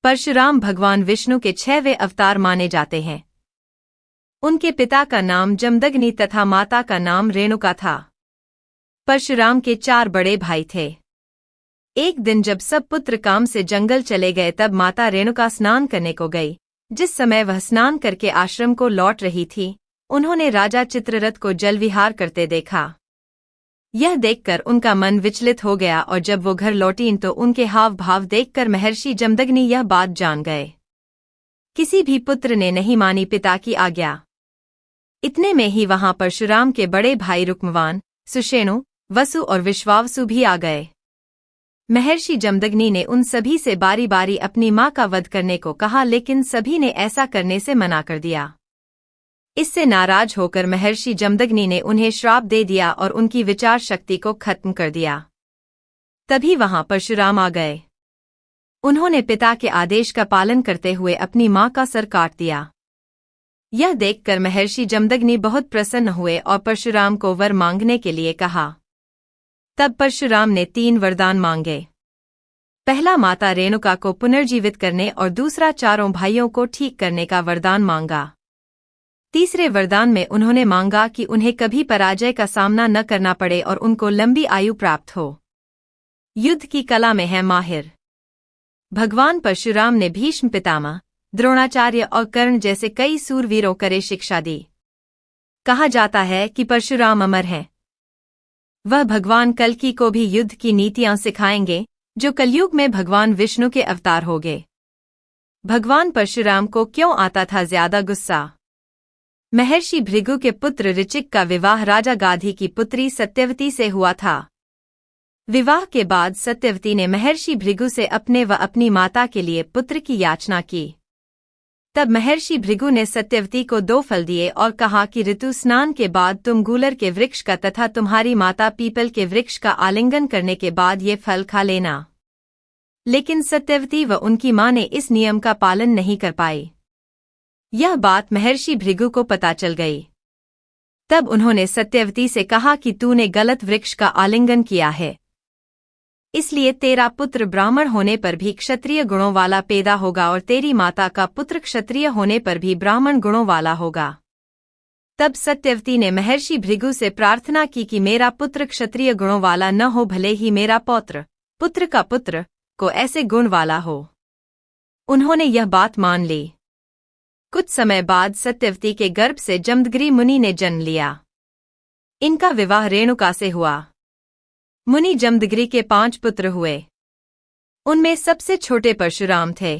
परशुराम भगवान विष्णु के 6वें अवतार माने जाते हैं। उनके पिता का नाम जमदग्नि तथा माता का नाम रेणुका था। परशुराम के 4 बड़े भाई थे। एक दिन जब सब पुत्र काम से जंगल चले गए तब माता रेणुका स्नान करने को गई। जिस समय वह स्नान करके आश्रम को लौट रही थी, उन्होंने राजा चित्ररथ को जल विहार करते देखा। यह देखकर उनका मन विचलित हो गया और जब वो घर लौटीं तो उनके हाव भाव देखकर महर्षि जमदग्नि यह बात जान गए। किसी भी पुत्र ने नहीं मानी पिता की आज्ञा। इतने में ही वहां परशुराम के बड़े भाई रुक्मवान, सुषेणु, वसु और विश्वावसु भी आ गए। महर्षि जमदग्नि ने उन सभी से बारी बारी अपनी मां का वध करने को कहा, लेकिन सभी ने ऐसा करने से मना कर दिया। इससे नाराज होकर महर्षि जमदग्नि ने उन्हें श्राप दे दिया और उनकी विचार शक्ति को खत्म कर दिया। तभी वहां परशुराम आ गए। उन्होंने पिता के आदेश का पालन करते हुए अपनी मां का सर काट दिया। यह देखकर महर्षि जमदग्नि बहुत प्रसन्न हुए और परशुराम को वर मांगने के लिए कहा। तब परशुराम ने 3 वरदान मांगे। पहला माता रेणुका को पुनर्जीवित करने और दूसरा चारों भाइयों को ठीक करने का वरदान मांगा। तीसरे वरदान में उन्होंने मांगा कि उन्हें कभी पराजय का सामना न करना पड़े और उनको लंबी आयु प्राप्त हो। युद्ध की कला में है माहिर। भगवान परशुराम ने भीष्म पितामह, द्रोणाचार्य और कर्ण जैसे कई सूरवीरों को शिक्षा दी। कहा जाता है कि परशुराम अमर हैं। वह भगवान कल्कि को भी युद्ध की नीतियां सिखाएंगे, जो कलयुग में भगवान विष्णु के अवतार होंगे। भगवान परशुराम को क्यों आता था ज्यादा गुस्सा? महर्षि भृगु के पुत्र ऋचिक का विवाह राजा गाधी की पुत्री सत्यवती से हुआ था। विवाह के बाद सत्यवती ने महर्षि भृगु से अपने व अपनी माता के लिए पुत्र की याचना की। तब महर्षि भृगु ने सत्यवती को 2 फल दिए और कहा कि ऋतु स्नान के बाद तुम गूलर के वृक्ष का तथा तुम्हारी माता पीपल के वृक्ष का आलिंगन करने के बाद ये फल खा लेना। लेकिन सत्यवती व उनकी मां ने इस नियम का पालन नहीं कर पाई। यह बात महर्षि भृगु को पता चल गई। तब उन्होंने सत्यवती से कहा कि तूने गलत वृक्ष का आलिंगन किया है, इसलिए तेरा पुत्र ब्राह्मण होने पर भी क्षत्रिय गुणों वाला पैदा होगा और तेरी माता का पुत्र क्षत्रिय होने पर भी ब्राह्मण गुणों वाला होगा। तब सत्यवती ने महर्षि भृगु से प्रार्थना की कि मेरा पुत्र क्षत्रिय गुणों वाला न हो, भले ही मेरा पौत्र पुत्र का पुत्र को ऐसे गुण वाला हो। उन्होंने यह बात मान ली। कुछ समय बाद सत्यवती के गर्भ से जमदग्नि मुनि ने जन्म लिया। इनका विवाह रेणुका से हुआ। मुनि जमदग्नि के 5 पुत्र हुए। उनमें सबसे छोटे परशुराम थे।